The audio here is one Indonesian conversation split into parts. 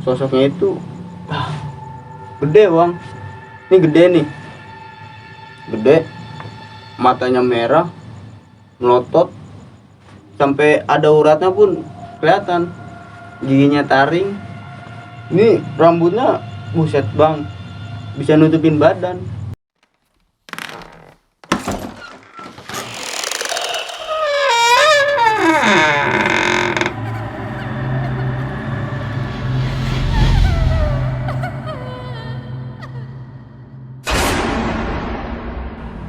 sosoknya itu gede bang, ini gede nih, gede, matanya merah, melotot, sampai ada uratnya pun kelihatan, giginya taring, ini rambutnya buset bang, bisa nutupin badan.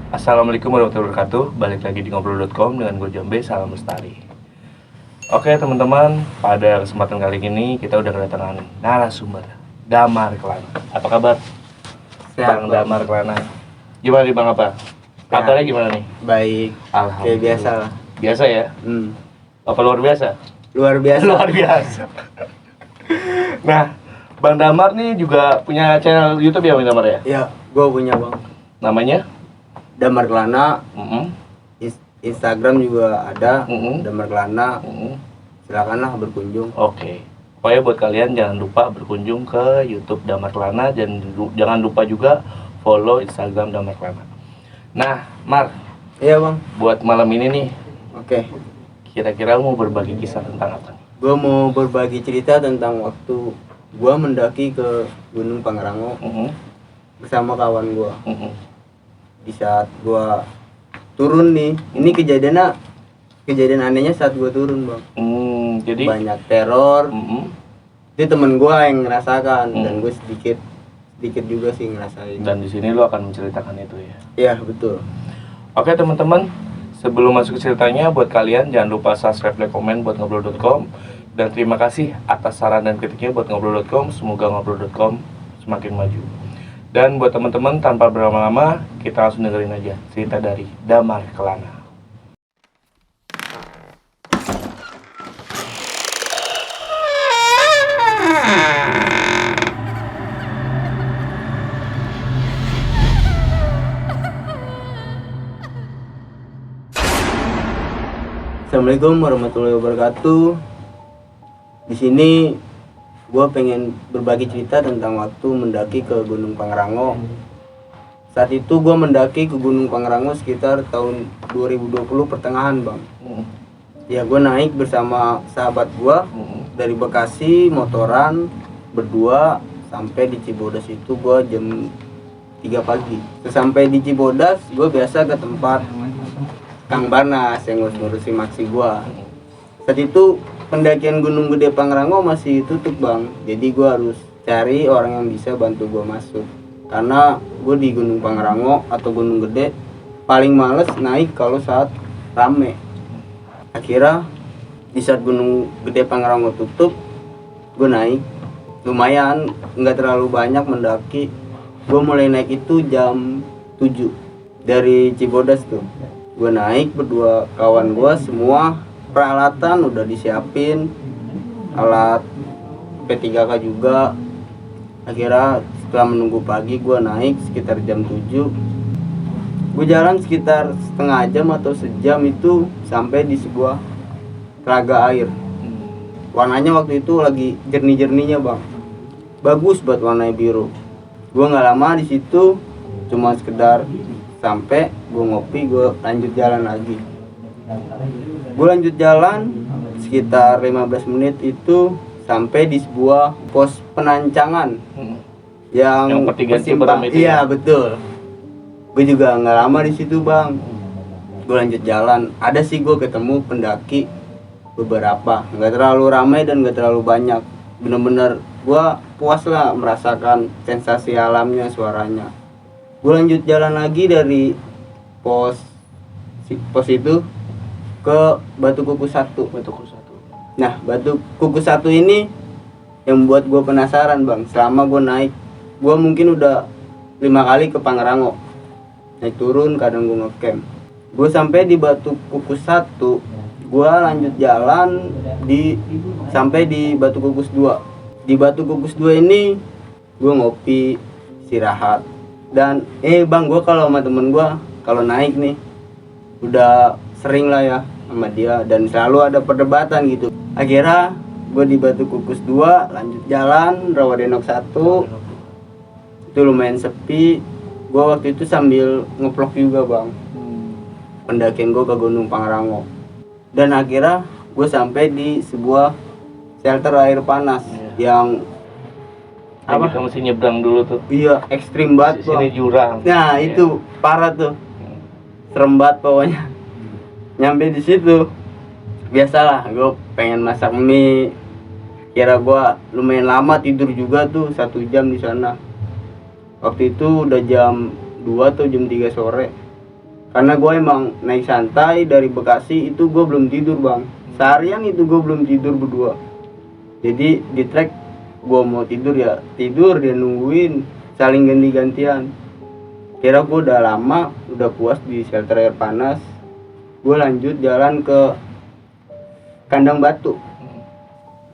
Assalamualaikum warahmatullahi wabarakatuh. Balik lagi di ngobrol.com dengan gue Jambe, salam lestari. Oke teman-teman, pada kesempatan kali ini kita udah kedatangan narasumber Damar Kelana. Apa kabar? Bang Damar Kelana. Gimana nih Bang, apa? Kabarnya gimana nih? Baik, Alhamdulillah. kayak biasa lah. Biasa ya? Apa luar biasa? Luar biasa. Luar biasa. Nah, Bang Damar nih juga punya channel YouTube ya Bang Damar ya? Ya, gue punya bang. Namanya? Damar Kelana. Mm-hmm. Instagram juga ada. Mm-hmm. Damar Kelana. Mm-hmm. Silakanlah berkunjung. Oke. Pokoknya buat kalian jangan lupa berkunjung ke YouTube Damar Kelana dan jangan lupa juga follow Instagram Damar Kelana. Nah, Mar, Iya bang. buat malam ini nih, Oke. kira-kira mau berbagi kisah tentang apa? Gue mau berbagi cerita tentang waktu gue mendaki ke Gunung Pangrango bersama kawan gue. Di saat gue turun nih, ini kejadian anehnya saat gue turun bang. Jadi Banyak teror. Itu temen gue yang ngerasakan dan gue sedikit juga sih ngerasain. dan di sini lo akan menceritakan itu ya. Iya betul. Oke teman-teman, sebelum masuk ke ceritanya, buat kalian jangan lupa subscribe, like, komen buat ngobrol.com. Dan terima kasih atas saran dan kritiknya buat ngobrol.com. Semoga ngobrol.com semakin maju. Dan buat teman-teman, tanpa berlama-lama, kita langsung dengerin aja cerita dari Damar Kelana. Assalamualaikum warahmatullahi wabarakatuh. Di sini gue pengen berbagi cerita tentang waktu mendaki ke Gunung Pangrango. Saat itu gue mendaki ke Gunung Pangrango sekitar tahun 2020 pertengahan bang. Ya gue naik bersama sahabat gue dari Bekasi, motoran berdua sampai di Cibodas. Itu gue jam 3 pagi. Sesampai di Cibodas gue biasa ke tempat Kang Barnas yang ngurusin maksi gua. Saat itu pendakian Gunung Gede Pangrango masih tutup bang, jadi gua harus cari orang yang bisa bantu gua masuk. Karena gua di Gunung Pangrango atau Gunung Gede paling males naik kalau saat rame. Akhirnya di saat Gunung Gede Pangrango tutup, gua naik. Lumayan, nggak terlalu banyak mendaki. Gua mulai naik itu jam 7 dari Cibodas tuh. Gue naik berdua kawan gue, semua peralatan udah disiapin, alat P3K juga. Akhirnya setelah menunggu pagi gue naik sekitar jam 7. Gue jalan sekitar setengah jam atau sejam itu sampai di sebuah telaga air. Warnanya waktu itu lagi jernih-jernihnya bang, bagus banget warnanya biru. Gue nggak lama di situ, cuma sekedar sampai gue ngopi, gue lanjut jalan lagi. Gue lanjut jalan sekitar 15 menit itu sampai di sebuah pos penancangan yang pertigaan bersimpang. itu. Iya betul. Gue juga nggak lama di situ bang. Gue lanjut jalan. Ada sih gue ketemu pendaki beberapa, nggak terlalu ramai dan nggak terlalu banyak. Bener-bener gue puas lah merasakan sensasi alamnya, suaranya. Gue lanjut jalan lagi dari pos itu ke Batu Kukus 1. Nah, Batu Kukus 1 ini yang buat gue penasaran bang. Selama gue naik, gue mungkin udah 5 kali ke Pangrango, naik turun, kadang gue ngecamp. Gue sampai di Batu Kukus 1, gue lanjut jalan sampai di Batu Kukus 2. Di Batu Kukus 2 ini gue ngopi, istirahat. Dan bang, gue kalau sama temen gue kalau naik nih udah sering lah ya sama dia, dan selalu ada perdebatan gitu. Akhirnya gue di Batu Kukus 2, lanjut jalan Rawadenok 1. Itu lumayan sepi. Gue waktu itu sambil ngevlog juga bang, pendakian gue ke Gunung Pangrango. Dan akhirnya gue sampai di sebuah shelter air panas yang apa? Kita mesti nyebrang dulu tuh. Iya, ekstrim banget. Di sini jurang. Nah, itu parah tuh. Serem banget pokoknya. Nyampe di situ, biasalah gue pengen masak mie. Kira gue lumayan lama tidur juga tuh, 1 jam di sana. Waktu itu udah jam 2 atau jam 3 sore. Karena gue emang naik santai dari Bekasi, itu gue belum tidur bang. Seharian itu gue belum tidur berdua. Jadi di trek gue mau tidur ya tidur, dia nungguin, saling ganti-gantian. Kira gue udah lama, udah puas di shelter air panas. Gue lanjut jalan ke Kandang Batu.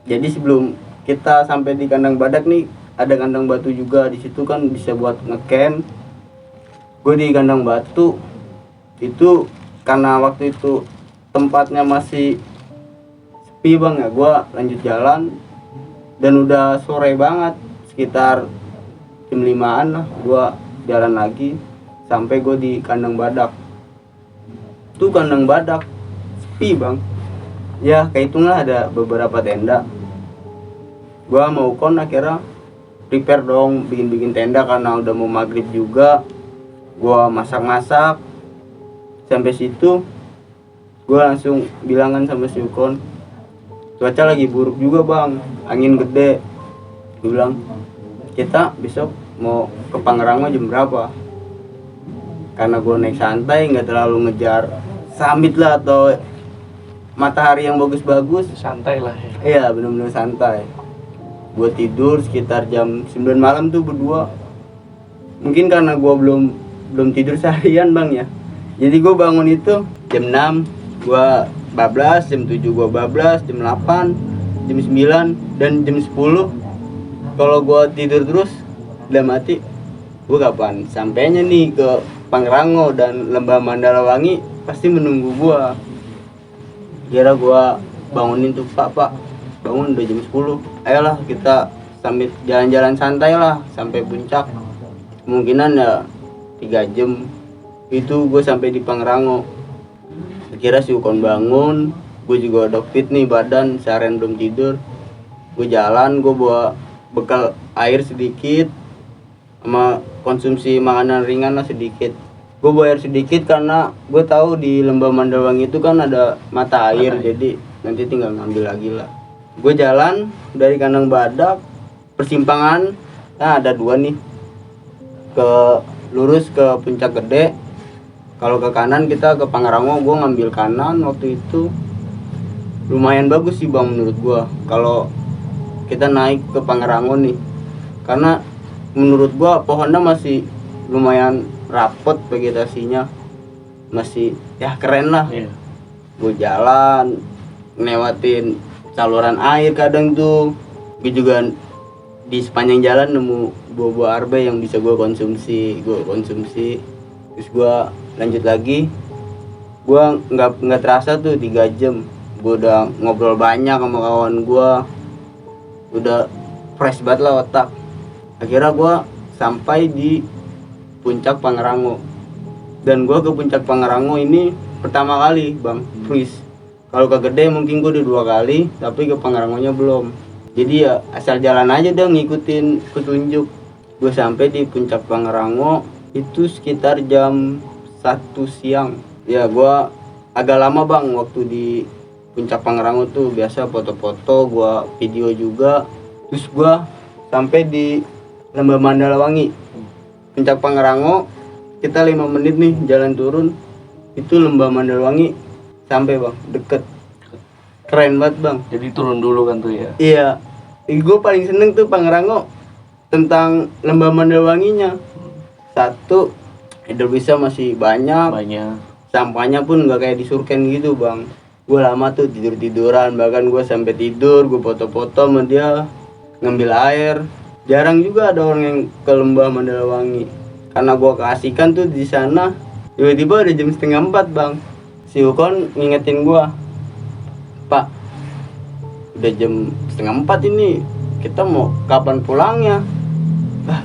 Jadi sebelum kita sampai di Kandang Badak nih, ada Kandang Batu juga. Di situ kan bisa buat ngecamp. Gue di Kandang Batu itu karena waktu itu tempatnya masih sepi bang ya, gue lanjut jalan dan udah sore banget, sekitar jam 5-an lah. Gue jalan lagi sampai gue di Kandang Badak. Tuh Kandang Badak sepi bang, ya kehitunglah ada beberapa tenda. Gue mau akhirnya prepare dong, bikin tenda karena udah mau maghrib juga. Gue masak sampai situ. Gue langsung bilangan sama si Ukon, cuaca lagi buruk juga bang, angin gede. Gue bilang, kita besok mau ke Pangrango jam berapa? Karena gue naik santai, nggak terlalu ngejar summit lah atau matahari yang bagus-bagus. Santai lah ya. Iya, bener-bener santai. Gue tidur sekitar jam 9 malam tuh berdua. Mungkin karena gue belum tidur seharian bang ya. Jadi gue bangun itu jam 6, gue bablas, jam 7 gue bablas, jam 8, jam 9, dan jam 10. Kalau gue tidur terus, udah mati. Gue kapan sampainya nih ke Pangrango dan Lembah Mandalawangi pasti menunggu gue. Kira gue bangunin tuh, pak bangun udah jam 10, ayolah kita sambil jalan-jalan santai lah sampai puncak. Kemungkinan ya 3 jam itu gue sampai di Pangrango. Kira si Ukon bangun, gue juga udah fit nih badan, seharian belum tidur. Gue jalan, gue bawa bekal air sedikit sama konsumsi makanan ringan lah sedikit. Gue bawa air sedikit karena gue tahu di Lembah Mandalawangi itu kan ada mata air, jadi nanti tinggal ngambil lagi lah. Gue jalan dari Kandang Badak, persimpangan, nah ada 2 nih, ke lurus ke Puncak Gede. Kalau ke kanan kita ke Pangrango. Gue ngambil kanan waktu itu. Lumayan bagus sih bang menurut gue kalau kita naik ke Pangrango nih, karena menurut gue pohonnya masih lumayan rapet, vegetasinya masih ya keren lah. Gue jalan ngelewatin saluran air kadang tuh. Gue juga di sepanjang jalan nemu buah-buah arbe yang bisa gue konsumsi. Terus gue lanjut lagi. Gue nggak terasa tuh 3 jam gue udah ngobrol banyak sama kawan gue, udah fresh banget lah otak. Akhirnya gue sampai di Puncak Pangrango. Dan gue ke Puncak Pangrango ini pertama kali bang, freeze. Kalau ke Gede mungkin gue udah 2 kali, tapi ke Pangrangonya belum. Jadi ya asal jalan aja deh ngikutin petunjuk. Gue sampai di Puncak Pangrango itu sekitar jam 1 siang. Ya gue agak lama bang waktu di Puncak Pangrango tuh, biasa foto-foto, gue video juga. Terus gue sampai di Lembah Mandalawangi. Puncak Pangrango kita 5 menit nih jalan turun, itu Lembah Mandalawangi sampai bang, deket, keren banget bang. Jadi turun dulu kan tuh ya? Iya, gue paling seneng tuh Pangrango tentang Lembah Mandalawanginya. Satu, hidrobisa masih banyak, sampahnya pun nggak kayak di Surken gitu bang. Gue lama tuh tiduran, bahkan gue sampai tidur, gue foto-foto sama dia ngambil air. Jarang juga ada orang yang ke Lembah Mandalawangi, karena gue keasikan tuh di sana. Tiba-tiba udah jam 3:30 bang, si Ukon ngingetin gue, pak udah jam setengah 4 ini, kita mau kapan pulangnya?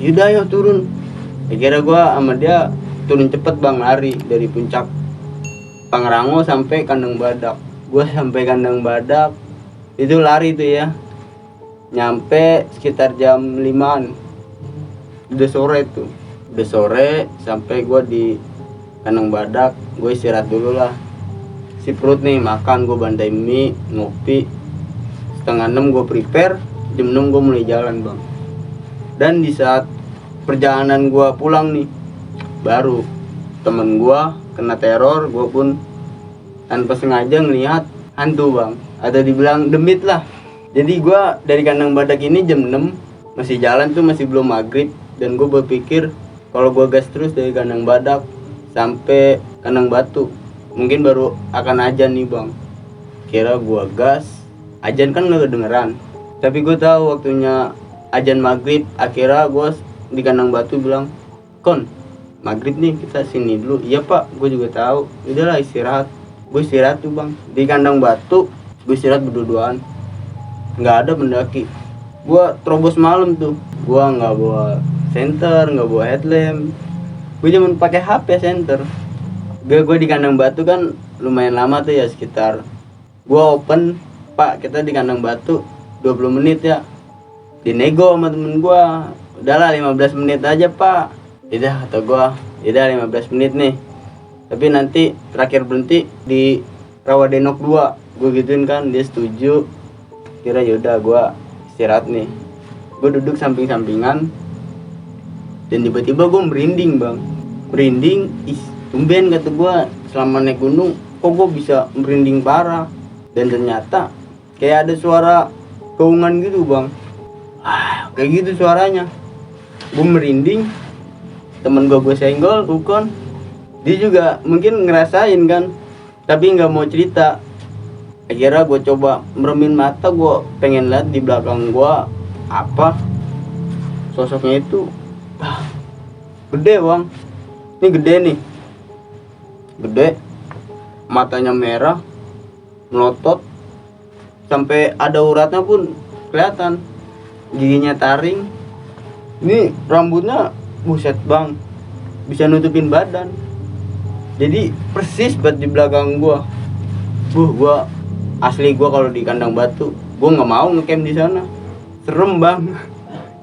Yaudah ayo turun. Akhirnya gue sama dia turun cepet bang, lari dari puncak Pangrango sampai Kandang Badak. Gue sampai Kandang Badak itu lari tuh ya, nyampe sekitar jam 5-an, udah sore tuh, udah sore. Sampai gue di Kandang Badak, gue istirahat dulu lah, si perut nih makan. Gue bantai mie, ngopi. Setengah 6 gue prepare, jam 6 gue mulai jalan bang. Dan di saat perjalanan gue pulang nih, baru temen gue kena teror. Gue pun tanpa sengaja ngelihat hantu bang, ada dibilang demit lah. Jadi gue dari Kandang Badak ini jam 6 masih jalan tuh, masih belum maghrib. Dan gue berpikir kalau gue gas terus dari Kandang Badak sampai Kandang Batu, mungkin baru akan ajan nih bang. Kira gue gas, ajan kan gak kedengeran, tapi gue tahu waktunya ajan maghrib. Akhirnya gue di Kandang Batu bilang, "Kon, maghrib nih, kita sini dulu." "Iya pak, gue juga tahu." "Udahlah istirahat." Gue istirahat tuh bang di Kandang Batu. Gue istirahat berdua-duaan, nggak ada pendaki. Gue terobos malam tuh, gue nggak bawa senter, nggak bawa headlamp. Gue cuma pakai HP senter. Gue di Kandang Batu kan lumayan lama tuh ya, sekitar gue open, "Pak, kita di Kandang Batu 20 menit ya." Dinego sama temen gue, "Udahlah 15 menit aja pak." "Yaudah," kata gue, "yaudah 15 menit nih, tapi nanti terakhir berhenti di Rawadenok 2." Gue gituin kan, dia setuju. Kira yaudah gue istirahat nih. Gue duduk samping-sampingan, dan tiba-tiba gue merinding bang. Merinding, tumben kata gue, selama naik gunung kok gue bisa merinding parah. Dan ternyata kayak ada suara gaungan gitu bang, kayak gitu suaranya. Gue merinding, temen gue senggol, Ukon. Dia juga mungkin ngerasain kan, tapi nggak mau cerita. Akhirnya gue coba meremin mata, gue pengen lihat di belakang gue apa sosoknya itu. Gede bang, ini gede nih, gede, matanya merah, melotot, sampai ada uratnya pun kelihatan, giginya taring. Ini rambutnya buset bang, bisa nutupin badan. Jadi persis banget di belakang gua. Gua asli, gua kalau di Kandang Batu gua nggak mau ngecamp di sana, serem bang.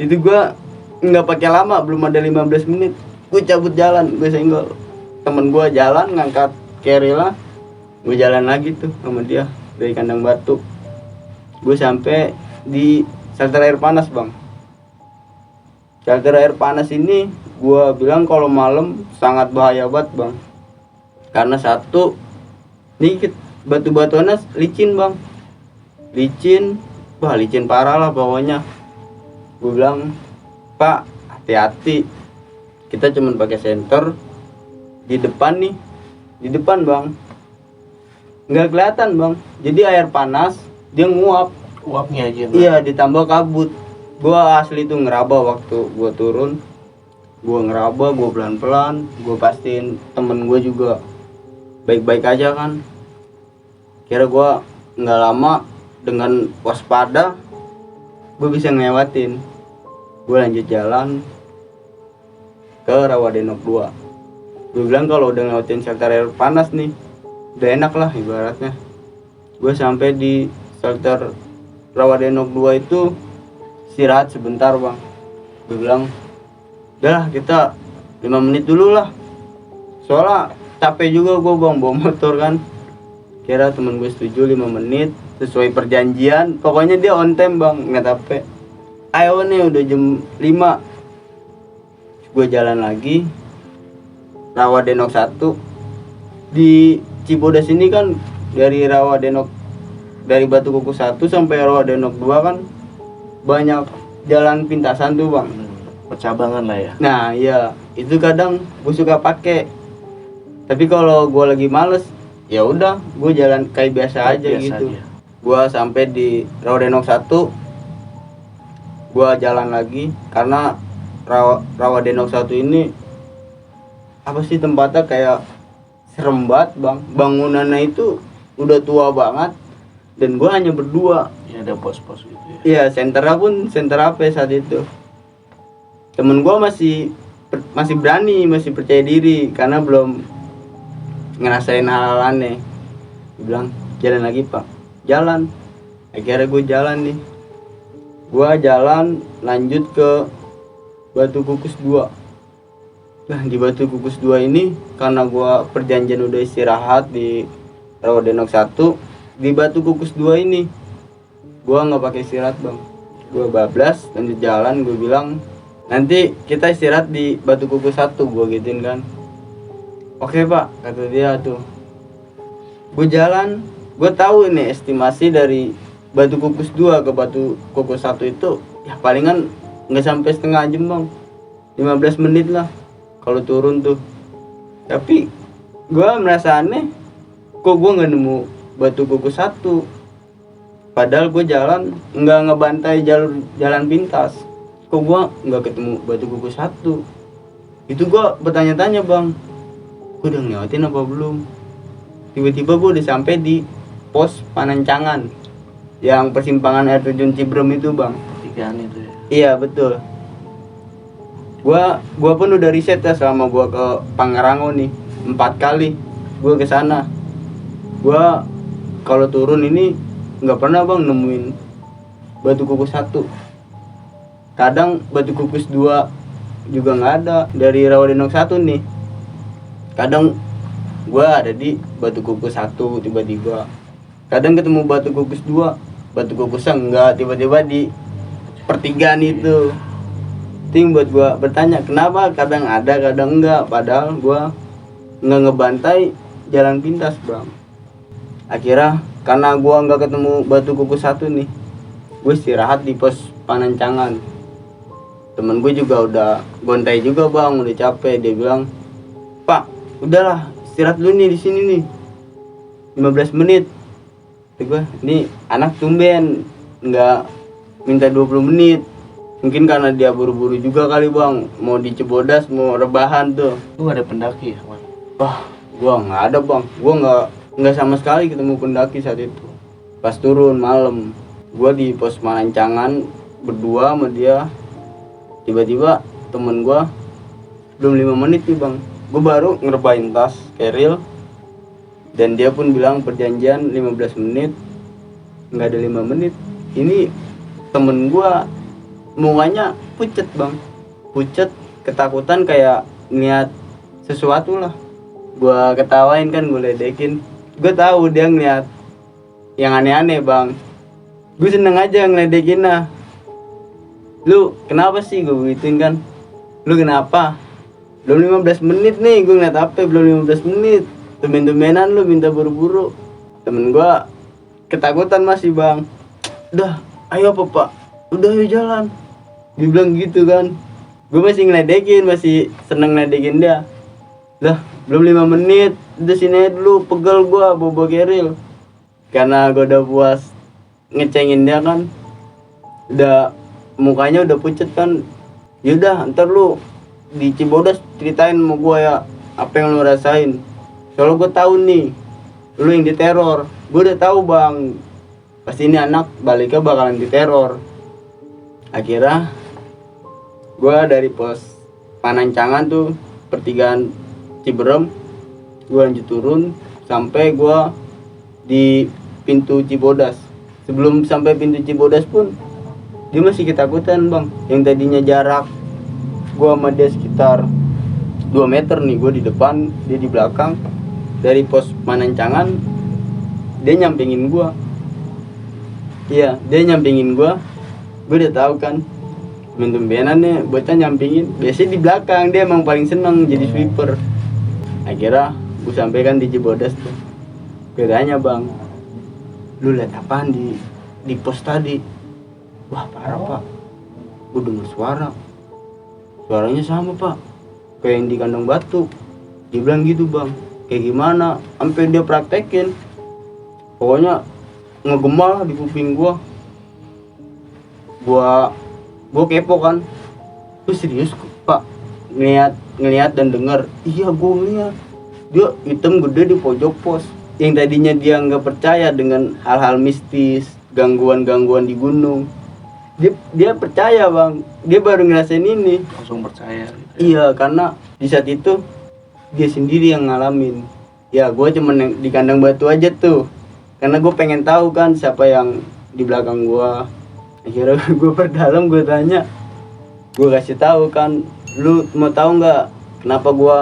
Itu gua nggak pakai lama, belum ada 15 menit gua cabut jalan. Gua senggol temen gua, jalan ngangkat carry lah. Gua jalan lagi tuh sama dia dari Kandang Batu. Gua sampai di shelter air panas bang. Shelter air panas ini gua bilang kalau malam sangat bahaya banget bang. Karena satu, nih batu-batuannya licin bang, licin, licin parah lah pokoknya. Gue bilang, "Pak, hati-hati, kita cuman pakai senter di depan nih, di depan bang, nggak kelihatan bang. Jadi air panas dia nguap, Uapnya aja bang. Iya, ditambah kabut." Gue asli tuh ngeraba waktu gue turun. Gue ngeraba, gue pelan-pelan, gue pastiin temen gue juga baik-baik aja kan. Kira gue nggak lama dengan waspada gue bisa ngelewatin. Gue lanjut jalan ke Rawadenok 2. Gue bilang kalau udah ngelewatin shelter air panas nih udah enak lah ibaratnya. Gue sampai di shelter Rawadenok 2 itu istirahat sebentar bang. Gue bilang, "Udah kita 5 menit dulu lah, soalnya capek juga gue bang bawa motor kan." Kira temen gue setuju 5 menit sesuai perjanjian. Pokoknya dia on time bang, nggak capek. Ayo nih udah jam 5. Gue jalan lagi Rawadenok 1. Di Cibodas ini kan dari Rawadenok, dari Batu Kuku 1 sampai Rawadenok 2 kan banyak jalan pintasan tuh bang, Percabangan lah ya. Nah iya, itu kadang gue suka pakai. Tapi kalau gue lagi males, ya udah gue jalan kayak biasa aja gitu. Gue sampai di Rawadenok 1, gue jalan lagi karena Rawadenok 1 ini apa sih tempatnya kayak serem banget bang. Bangunannya itu udah tua banget, dan gue hanya berdua. Ya ada pos-pos gitu ya. Iya, senternya pun center AP saat itu. Temen gue masih berani, masih percaya diri karena belum ngerasain hal aneh. Dia bilang, jalan lagi pak. Jalan. Akhirnya gue jalan nih. Gue jalan lanjut ke Batu Kukus 2. Nah di Batu Kukus 2 ini karena gue perjanjian udah istirahat di Rawadenok 1, di Batu Kukus 2 ini gue nggak pakai istirahat bang. Gue bablas lanjut jalan. Gue bilang nanti kita istirahat di Batu Kukus 1, gue gituin kan. Oke pak, kata dia tuh. Gue jalan, gue tahu ini estimasi dari Batu Kukus 2 ke Batu Kukus 1 itu ya palingan nggak sampai setengah jam bang, 15 menit lah kalau turun tuh. Tapi gue merasa aneh, kok gue nggak nemu Batu Kukus 1, padahal gue jalan nggak ngebantai jalan pintas. Kok gue nggak ketemu Batu Kukus 1? Itu gue bertanya-tanya bang, gue udah ngelewatin apa belum. Tiba-tiba gue udah sampai di pos Panancangan yang persimpangan air terjun Cibrem itu bang. Tigaan itu ya. Iya betul. Gua pun udah riset ya selama gua ke Pangrango nih 4 kali gua ke sana. Gua kalau turun ini nggak pernah bang nemuin Batu Kukus 1. Kadang Batu Kukus 2 juga nggak ada. Dari Rawadenok 1 nih, kadang gua ada di Batu Kukus 1 tiba-tiba. Kadang ketemu Batu Kukus 2, Batu Kukusnya enggak, tiba-tiba di pertigaan itu. Ting buat gua bertanya kenapa kadang ada kadang enggak, padahal gua nggak ngebantai jalan pintas bang. Akhirnya karena gua nggak ketemu Batu Kukus 1 nih, gue istirahat di pos Panancangan. Temen gue juga udah gontai juga bang, udah capek. Dia bilang, pak udahlah istirahat dulu nih di sini nih 15 menit. Gue ini anak tumben nggak minta 20 menit. Mungkin karena dia buru-buru juga kali bang, mau di Cibodas, mau rebahan tuh. Lu gak ada pendaki ya man? Wah gua nggak ada bang, gua nggak sama sekali ketemu pendaki saat itu. Pas turun malam, gua di pos Panancangan berdua sama dia. Tiba-tiba temen gua belum 5 menit nih bang, gua baru ngerebahin tas keril. Dan dia pun bilang perjanjian 15 menit, nggak ada 5 menit. Ini temen gua mukanya pucet bang, pucet, ketakutan kayak niat sesuatu lah. Gua ketawain kan, gue ledekin. Gue tahu dia ngeliat yang aneh-aneh bang. Gue seneng aja ngeledekin lah. Lu kenapa sih, gue begituin kan. Lu kenapa? Belum 15 menit nih, gue ngeliat HP belum 15 menit. Tumben-tumbenan lu minta buru-buru. Temen gue ketakutan masih bang. Udah, ayo apa pak? Udah ayo jalan. Dia bilang gitu kan. Gue masih ngeledekin, masih seneng ngeledekin dia. Lah, belum 5 menit. Udah sini aja dulu, pegel gue bawa keril. Karena gue udah puas ngecengin dia kan. Udah mukanya udah pucet kan. Yaudah, ntar lu di Cibodas ceritain sama gue ya apa yang lu rasain. Soalnya gue tahu nih, lu yang diteror. Gue udah tahu bang, pasti ini anak baliknya bakalan diteror. Akhirnya gue dari pos Panancangan tuh pertigaan Ciberem, gue lanjut turun sampai gue di pintu Cibodas. Sebelum sampai pintu Cibodas pun dia masih ketakutan bang. Yang tadinya jarak gue sama dia sekitar 2 meter nih, gue di depan, dia di belakang. Dari pos Panancangan dia nyampingin gue. Iya, dia nyampingin gue. Gue udah tahu kan, tumben-tumbenan nih bocah nyampingin. Biasanya di belakang, dia emang paling seneng jadi sweeper. Akhirnya gue sampaikan di Cibodas tuh. Gue tanya bang, lu lihat apaan di pos tadi? Wah parah pak, gue denger suaranya sama pak, kayak yang di kandang batu. Dia bilang gitu bang. Kayak gimana? Sampai dia praktekin. Pokoknya ngegema di kuping gua. Gua kepo kan. Lu serius pak? Ngeliat dan denger. Iya gua ngeliat. Dia hitam gede di pojok pos. yang tadinya dia nggak percaya dengan hal-hal mistis, gangguan-gangguan di gunung, dia percaya bang. Dia baru ngerasain ini. Langsung percaya gitu. Iya, karena di saat itu dia sendiri yang ngalamin. Ya gue cuman di kandang batu aja tuh, karena gue pengen tahu kan siapa yang di belakang gue. Akhirnya gue perdalam, gue tanya, gue kasih tahu kan, lu mau tahu nggak kenapa gue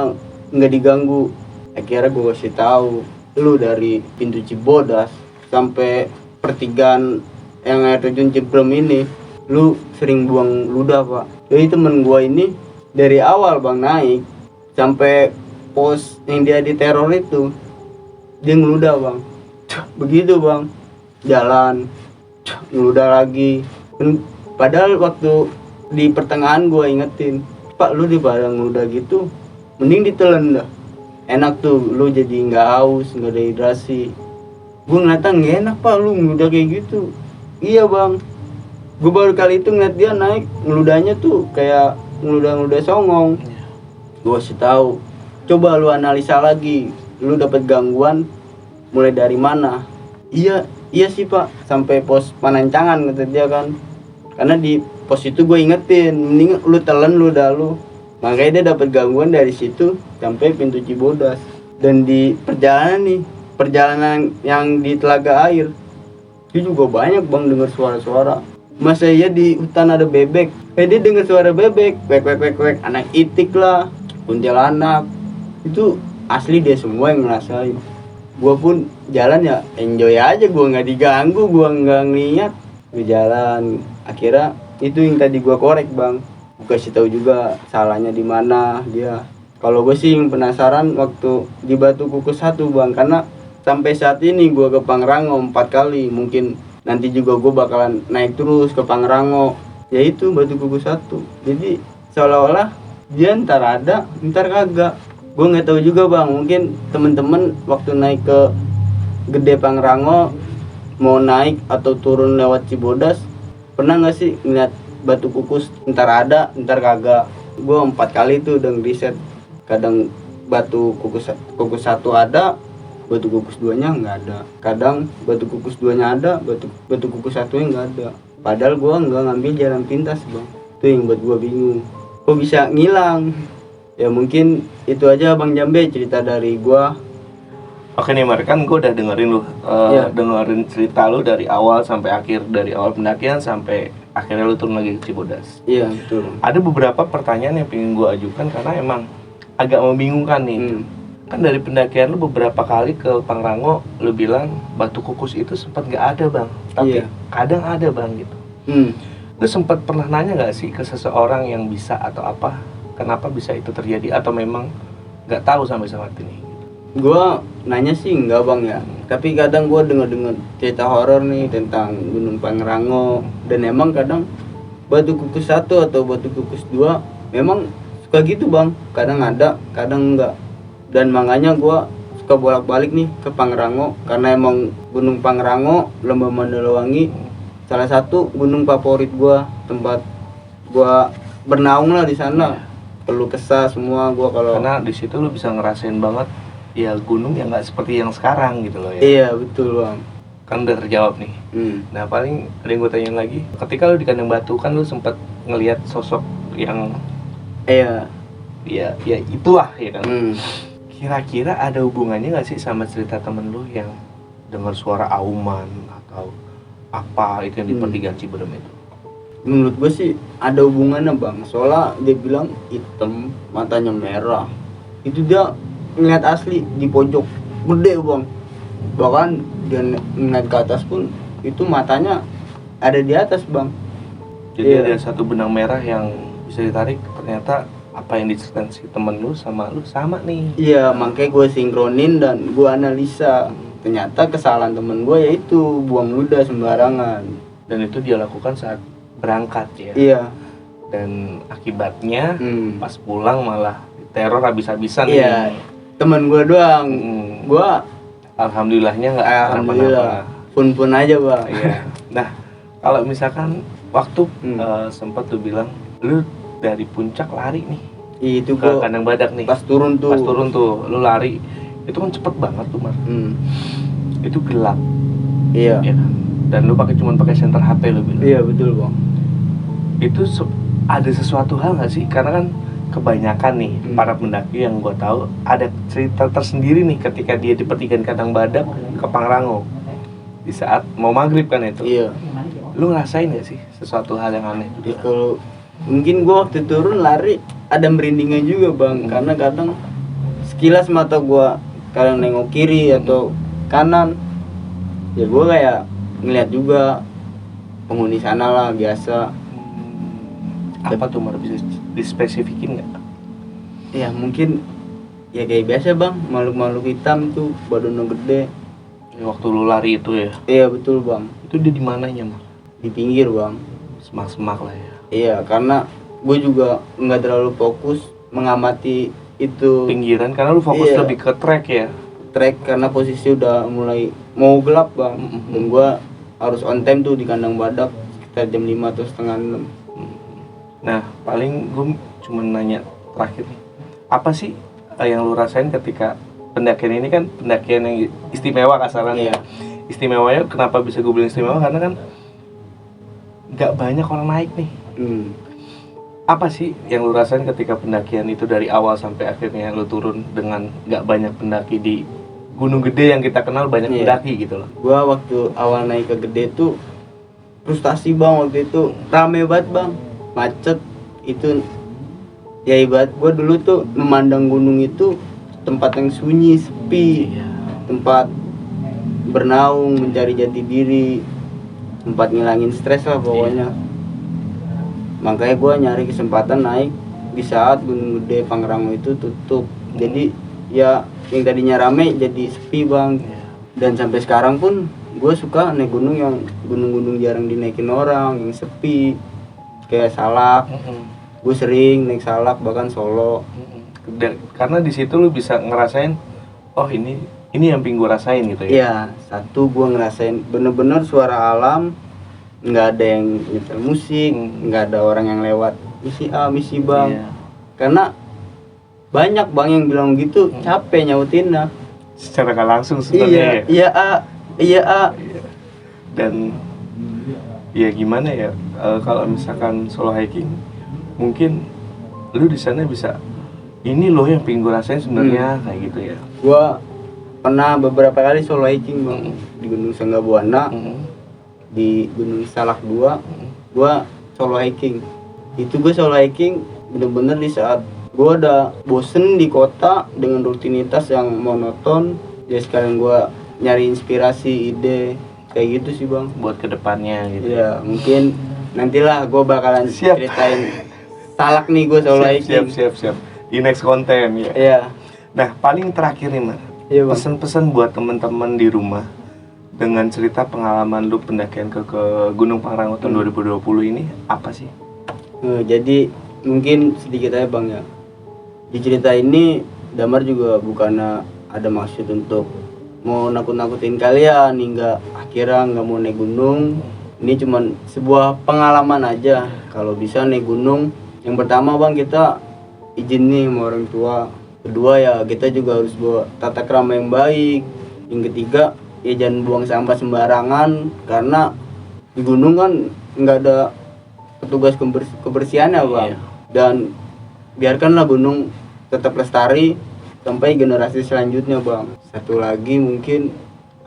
nggak diganggu. Akhirnya gue kasih tahu, lu dari pintu Cibodas sampai pertigaan yang air terjun Cibrem ini, lu sering buang ludah pak. Jadi temen gue ini dari awal bang naik sampai pos yang dia diteror itu, dia ngeludah bang. Begitu bang, jalan ngeludah lagi. Padahal waktu di pertengahan gue ingetin, pak lu di padang ngeludah gitu mending ditelan dah, enak tuh, lu jadi nggak haus, nggak dehidrasi. Gue ngeliatnya nggak enak pak lu ngeludah kayak gitu. Iya bang, gue baru kali itu ngeliat dia naik ngeludahnya tuh kayak ngeludah songong. Gue kasih tahu, coba lu analisa lagi, lu dapet gangguan mulai dari mana. Iya sih pak, sampai pos Panancangan kata dia kan, karena di pos itu gue ingetin mending lu telan ludah lu. Makanya dia dapat gangguan dari situ sampai pintu Cibodas. Dan di perjalanan yang di Telaga Air itu juga banyak bang dengar suara-suara. Masa iya di hutan ada bebek, dia dengar suara bebek, wek, anak itik lah, kuntilanak. Itu asli dia semua yang ngerasain. Gua pun jalan ya enjoy aja, gua nggak diganggu, gua nggak ngeliat, gue jalan. Akhirnya itu yang tadi gua korek bang, gue kasih tahu juga salahnya di mana dia. Kalau gue sih yang penasaran waktu di Batu Kukus 1 bang, karena sampai saat ini gue ke Pangrango 4 kali, mungkin nanti juga gue bakalan naik terus ke Pangrango, yaitu Batu Kukus 1. Jadi seolah-olah dia ntar ada ntar kagak. Gue nggak tahu juga bang, mungkin temen-temen waktu naik ke Gede Pangrango mau naik atau turun lewat Cibodas, pernah nggak sih ngeliat Batu Kukus ntar ada ntar kagak. Gue 4 kali tuh udah ngeriset, kadang Batu Kukus 1 ada, Batu Kukus 2 nya nggak ada, kadang Batu Kukus 2 nya ada, Batu Kukus 1 nya nggak ada. Padahal gue nggak ngambil jalan pintas bang. Itu yang buat gue bingung, kok bisa ngilang. Ya mungkin itu aja bang Jambe cerita dari gue. Oke nih Mar, kan gue udah dengerin lu, Iya. dengerin cerita lu dari awal sampai akhir, dari awal pendakian sampai akhirnya lu turun lagi ke Cibodas. Iya betul. Ada beberapa pertanyaan yang pengen gue ajukan karena emang agak membingungkan nih. Kan dari pendakian lu beberapa kali ke Pangrango, lu bilang Batu Kukus itu sempat nggak ada bang, tapi Iya. kadang ada bang gitu. Lu sempat pernah nanya nggak sih ke seseorang yang bisa atau apa, kenapa bisa itu terjadi, atau memang nggak tahu sampai saat ini? Gua nanya sih enggak bang ya, tapi kadang gua dengar cerita horor nih tentang Gunung Pangrango. Dan emang kadang Batu Kukus 1 atau Batu Kukus 2 memang suka gitu bang, kadang ada kadang enggak. Dan makanya gua suka bolak-balik nih ke Pangrango, karena emang Gunung Pangrango, Lembah Mandalawangi salah satu gunung favorit gua, tempat gua bernaung lah di sana. Perlu kesah semua gua kalau Karena di situ lu bisa ngerasain banget ya gunung yang nggak seperti yang sekarang gitu loh ya. Iya betul bang. Kan udah terjawab nih. Nah paling ada yang gue tanyain lagi, ketika lu di kandang batu kan lu sempat ngelihat sosok yang Iya. ya itulah ya kan. Kira-kira ada hubungannya nggak sih sama cerita temen lu yang dengar suara auman atau apa itu yang di pertigaan Ciberem itu? Menurut gue sih ada hubungannya bang, soalnya dia bilang hitam, matanya merah. Itu dia ngeliat asli di pojok gede bang, bahkan dia ngeliat ke atas pun itu matanya ada di atas bang. Jadi Iya. ada satu benang merah yang bisa ditarik, ternyata apa yang diceritain si temen lu sama lu sama nih. Iya, makanya gue sinkronin dan gue analisa. Ternyata kesalahan temen gue yaitu buang ludah sembarangan. Dan itu dia lakukan saat berangkat ya. Iya. Dan akibatnya Hmm. pas pulang malah teror habis-habisan Iya. nih. Temen gue doang. Gue Alhamdulillahnya nggak alhamdulillah pun aja bang. Iya. Nah kalau misalkan waktu sempat lu bilang lu dari puncak lari nih Itu ke gue kandang badak nih. pas turun tuh. Pas turun tuh lu lari, itu kan cepet banget tuh Mar. Hmm. Itu gelap, Iya. ya kan? Dan lu cuman pakai senter HP lu bilang. Iya betul bang. Itu ada sesuatu hal nggak sih? Karena kan kebanyakan nih para pendaki yang gue tahu ada cerita tersendiri nih ketika dia di pertigaan Kandang Badak ke Pangrango di saat mau maghrib kan itu. Iya. Lu ngerasain nggak sih sesuatu hal yang aneh? Ya, kalau mungkin gua waktu turun lari ada merindingnya juga bang, karena kadang sekilas mata gua kadang nengok kiri atau kanan, ya gua kayak ngeliat juga penghuni sana lah biasa. Apa tuh Mar, bisa dispesifikin nggak? Ya mungkin ya kayak biasa bang, makhluk-makhluk hitam tuh badannya gede. Waktu lu lari itu ya? Iya betul bang. Itu dia di mananya Mar? Di pinggir bang. Semak-semak lah ya. Iya, karena gue juga nggak terlalu fokus mengamati itu Pinggiran karena lu fokus Iya. lebih ke trek ya. trek, karena posisi udah mulai mau gelap bang. Dan gue harus on time tuh di Kandang Badak sekitar jam 5 atau setengah 6. Nah, paling gue cuma nanya terakhir nih. Apa sih yang lu rasain ketika pendakian ini kan pendakian yang istimewa kasarannya. Iya. Istimewanya kenapa bisa gue bilang istimewa? Karena kan nggak banyak orang naik nih. Apa sih yang lu rasain ketika pendakian itu dari awal sampai akhirnya lu turun dengan nggak banyak pendaki di gunung gede yang kita kenal banyak Iya. pendaki gitu loh? Gue waktu awal naik ke Gede tuh frustasi bang, waktu itu rame banget bang, macet itu. Ya ibarat gue dulu tuh memandang gunung itu tempat yang sunyi, sepi, tempat bernaung, mencari jati diri, tempat ngilangin stres lah pokoknya. Makanya gue nyari kesempatan naik di saat Gunung Gede Pangrango itu tutup. Jadi ya yang tadinya rame jadi sepi bang. Dan sampai sekarang pun gue suka naik gunung yang gunung-gunung jarang dinaikin orang, yang sepi, kayak Salak. Gue sering naik Salak, bahkan Solo. Dan karena di situ lu bisa ngerasain, oh ini yang pengen gue rasain gitu ya. Iya, satu gue ngerasain bener-bener suara alam, nggak ada yang nyetel musik, nggak ada orang yang lewat misi A, misi bang. Iya. Karena banyak bang yang bilang gitu, capek nyautinnya. Secara gak langsung sebenarnya ya. Iya A, iya A. Dan ya gimana ya, kalau misalkan solo hiking mungkin lu di sana bisa, ini loh yang pengen gue rasain sebenarnya kayak gitu ya. Gue pernah beberapa kali solo hiking bang, di Gunung Sanggabuana, di Gunung Salak 2. Gue solo hiking. Itu gue solo hiking bener-bener di saat gue udah bosen di kota dengan rutinitas yang monoton. Ya sekalian gue nyari inspirasi, ide kayak gitu sih bang. Buat kedepannya gitu. Ya mungkin nantilah gue bakalan Siap. ceritain Salak nih gue solo hiking. Siap. Di next konten ya. Iya. Nah paling terakhir nih Mar, Iya bang. pesan-pesan buat teman-teman di rumah dengan cerita pengalaman lu pendakian ke Gunung Pangrango tahun 2020 ini apa sih? Jadi mungkin sedikit aja bang ya. Di cerita ini Damar juga bukannya ada maksud untuk mau nakut-nakutin kalian hingga akhirnya nggak mau naik gunung. Ini cuman sebuah pengalaman aja. Kalau bisa naik gunung, yang pertama bang kita izin nih sama orang tua. Kedua ya kita juga harus bawa tata krama yang baik. Yang ketiga ya jangan buang sampah sembarangan, karena di gunung kan nggak ada petugas kebersihannya bang. Iya. Dan biarkanlah gunung tetap lestari sampai generasi selanjutnya bang. Satu lagi mungkin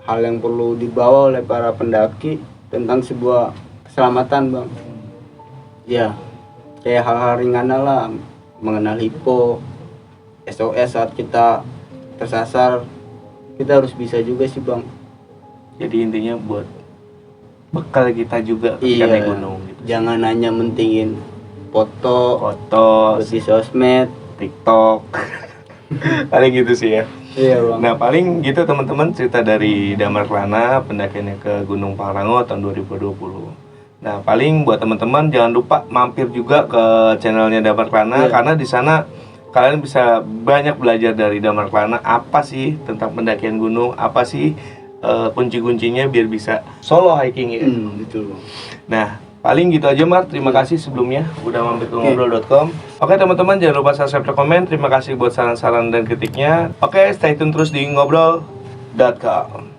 hal yang perlu dibawa oleh para pendaki tentang sebuah keselamatan bang. Ya kayak hal-hal ringan lah, mengenal hipo, SOS saat kita tersasar, kita harus bisa juga sih bang. Jadi intinya buat bekal kita juga ketika naik gunung gitu. Jangan hanya mentingin foto Foto, buat di sosmed. TikTok. Paling gitu sih ya. Iya bang. Nah paling gitu teman-teman cerita dari Damar Kelana pendakiannya ke Gunung Pangrango tahun 2020. Nah paling buat teman-teman jangan lupa mampir juga ke channelnya Damar Kelana, karena di sana kalian bisa banyak belajar dari Damar Kelana apa sih tentang pendakian gunung, apa sih kunci-kuncinya biar bisa solo hiking ya. Betul bang. Nah Paling gitu aja Mar, terima kasih sebelumnya udah mampir ke ngobrol.com. Oke teman-teman, jangan lupa subscribe dan komen. Terima kasih buat saran-saran dan kritiknya. Oke, stay tune terus di ngobrol.com.